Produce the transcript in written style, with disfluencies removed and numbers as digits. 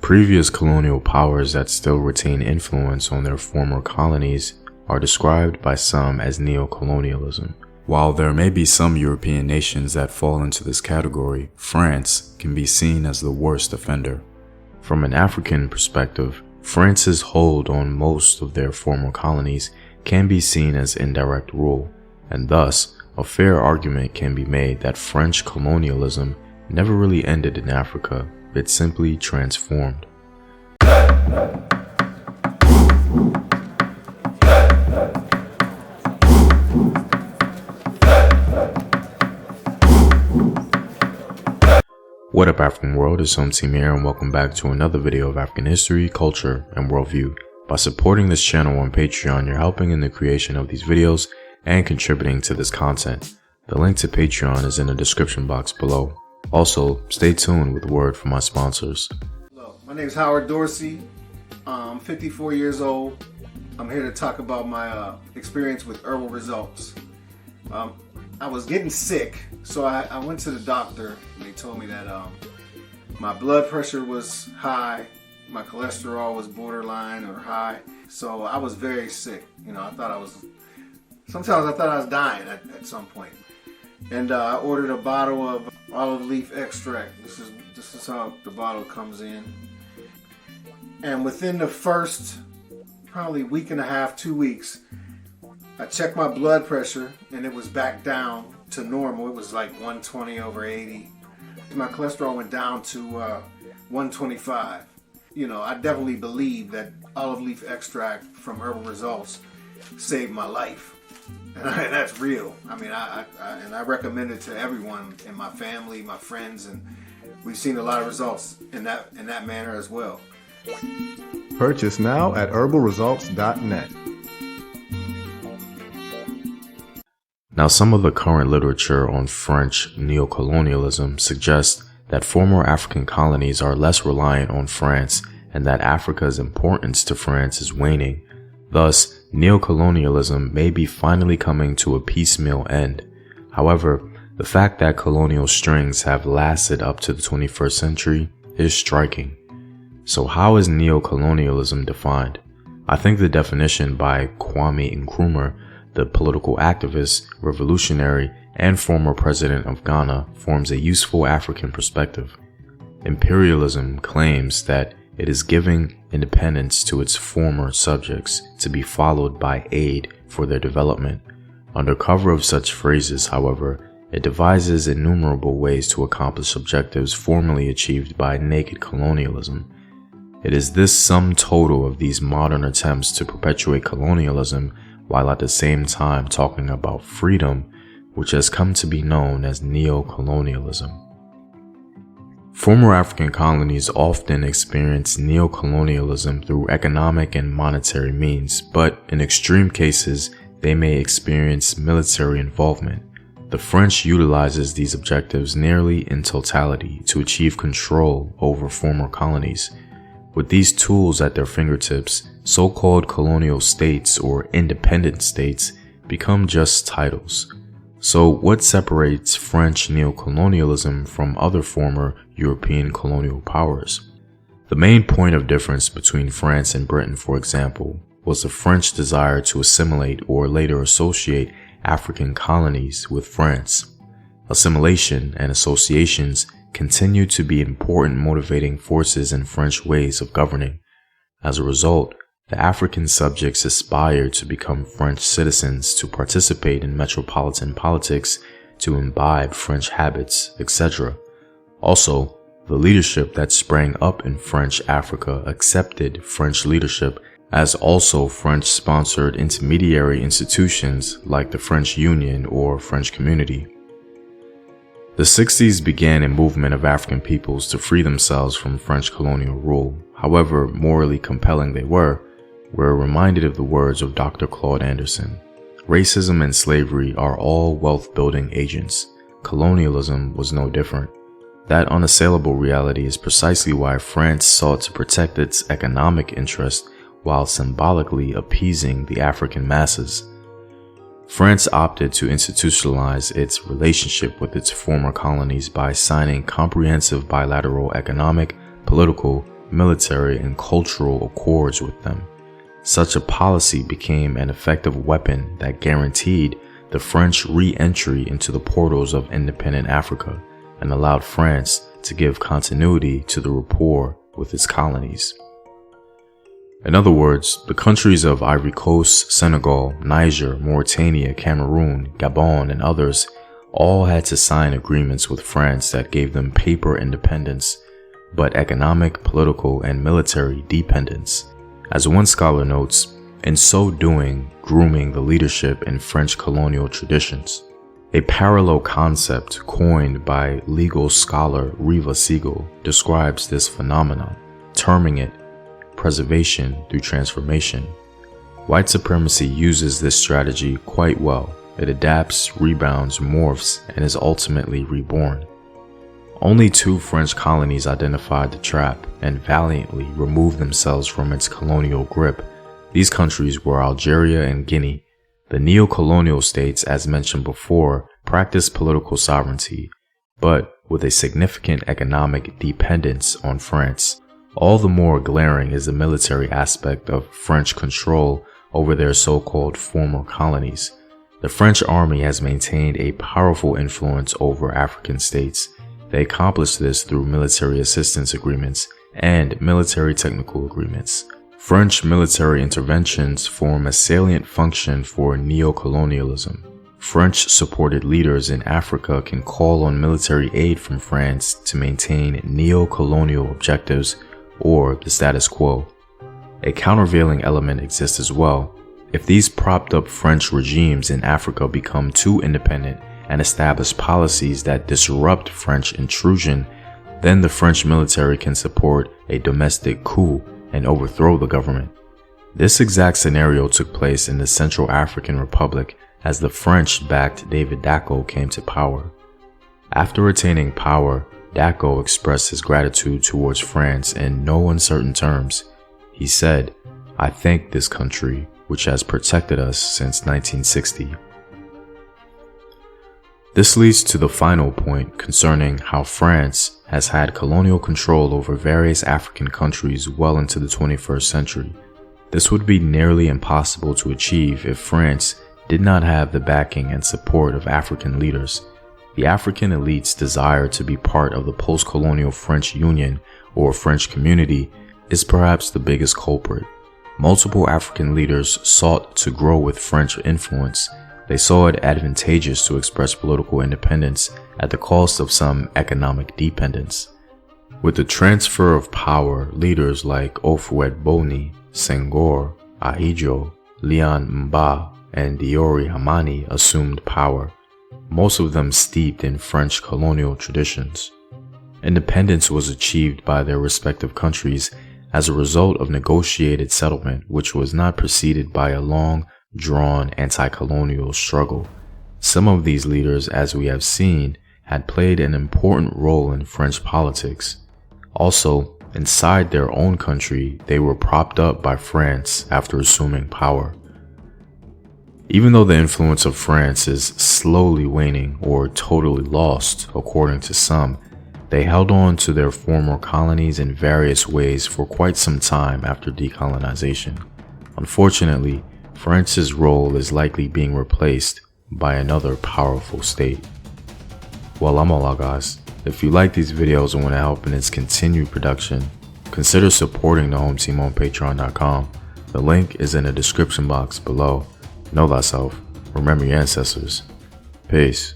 Previous colonial powers that still retain influence on their former colonies are described by some as neocolonialism. While there may be some European nations that fall into this category, France can be seen as the worst offender. From an African perspective, France's hold on most of their former colonies can be seen as indirect rule, and thus a fair argument can be made that French colonialism never really ended in Africa, it simply transformed. What up, African world? It's Home Team here, and welcome back to another video of African history, culture, and worldview. By supporting this channel on Patreon, you're helping in the creation of these videos and contributing to this content. The link to Patreon is in the description box below. Also, stay tuned with word from my sponsors. Hello, my name is Howard Dorsey. I'm 54 years old. I'm here to talk about my experience with herbal results. I was getting sick, so I went to the doctor. They told me that my blood pressure was high, my cholesterol was borderline or high, so I was very sick. Sometimes I thought I was dying at some point. And I ordered a bottle of olive leaf extract. This is how the bottle comes in. And within the first probably week and a half, 2 weeks, I checked my blood pressure and it was back down to normal. It was like 120/80. My cholesterol went down to 125. I definitely believe that olive leaf extract from Herbal Results saved my life. And that's real. I recommend it to everyone in my family, my friends, and we've seen a lot of results in that manner as well. Purchase now at herbalresults.net. Now, some of the current literature on French neocolonialism suggests that former African colonies are less reliant on France and that Africa's importance to France is waning. Thus, neocolonialism may be finally coming to a piecemeal end. However, the fact that colonial strings have lasted up to the 21st century is striking. So how is neocolonialism defined? I think the definition by Kwame Nkrumah, the political activist, revolutionary, and former president of Ghana, forms a useful African perspective. Imperialism claims that it is giving independence to its former subjects to be followed by aid for their development. Under cover of such phrases, however, it devises innumerable ways to accomplish objectives formerly achieved by naked colonialism. It is this sum total of these modern attempts to perpetuate colonialism while at the same time talking about freedom, which has come to be known as neocolonialism. Former African colonies often experience neocolonialism through economic and monetary means, but in extreme cases, they may experience military involvement. The French utilizes these objectives nearly in totality to achieve control over former colonies. With these tools at their fingertips, so-called colonial states or independent states become just titles. So what separates French neocolonialism from other former European colonial powers? The main point of difference between France and Britain, for example, was the French desire to assimilate or later associate African colonies with France. Assimilation and associations continue to be important motivating forces in French ways of governing. As a result, the African subjects aspired to become French citizens, to participate in metropolitan politics, to imbibe French habits, etc. Also, the leadership that sprang up in French Africa accepted French leadership as also French-sponsored intermediary institutions like the French Union or French Community. The 60s began a movement of African peoples to free themselves from French colonial rule. However morally compelling they were, we're reminded of the words of Dr. Claude Anderson. Racism and slavery are all wealth-building agents. Colonialism was no different. That unassailable reality is precisely why France sought to protect its economic interest while symbolically appeasing the African masses. France opted to institutionalize its relationship with its former colonies by signing comprehensive bilateral economic, political, military and cultural accords with them. Such a policy became an effective weapon that guaranteed the French re-entry into the portals of independent Africa and allowed France to give continuity to the rapport with its colonies. In other words, the countries of Ivory Coast, Senegal, Niger, Mauritania, Cameroon, Gabon, and others all had to sign agreements with France that gave them paper independence, but economic, political, and military dependence. As one scholar notes, in so doing, grooming the leadership in French colonial traditions. A parallel concept coined by legal scholar Riva Siegel describes this phenomenon, terming it preservation through transformation. White supremacy uses this strategy quite well. It adapts, rebounds, morphs, and is ultimately reborn. Only 2 French colonies identified the trap and valiantly removed themselves from its colonial grip. These countries were Algeria and Guinea. The neo-colonial states, as mentioned before, practiced political sovereignty, but with a significant economic dependence on France. All the more glaring is the military aspect of French control over their so-called former colonies. The French army has maintained a powerful influence over African states. They accomplished this through military assistance agreements and military technical agreements. French military interventions form a salient function for neo-colonialism. French-supported leaders in Africa can call on military aid from France to maintain neo-colonial objectives or the status quo. A countervailing element exists as well. If these propped-up French regimes in Africa become too independent and establish policies that disrupt French intrusion, then the French military can support a domestic coup and overthrow the government. This exact scenario took place in the Central African Republic as the French-backed David Dacko came to power. After attaining power, Dacko expressed his gratitude towards France in no uncertain terms. He said, "I thank this country, which has protected us since 1960. This leads to the final point concerning how France has had colonial control over various African countries well into the 21st century. This would be nearly impossible to achieve if France did not have the backing and support of African leaders. The African elite's desire to be part of the post-colonial French Union or French community is perhaps the biggest culprit. Multiple African leaders sought to grow with French influence. They saw it advantageous to express political independence at the cost of some economic dependence. With the transfer of power, leaders like Houphouët-Boigny, Senghor, Ahidjo, Lion Mba, and Diori Hamani assumed power, most of them steeped in French colonial traditions. Independence was achieved by their respective countries as a result of negotiated settlement, which was not preceded by a long, drawn anti-colonial struggle. Some of these leaders, as we have seen, had played an important role in French politics. Also, inside their own country, they were propped up by France after assuming power. Even though the influence of France is slowly waning or totally lost, according to some, they held on to their former colonies in various ways for quite some time after decolonization. Unfortunately, France's role is likely being replaced by another powerful state. Well, I'm all out, guys. If you like these videos and want to help in its continued production, consider supporting the home team on patreon.com. The link is in the description box below. Know thyself. Remember your ancestors. Peace.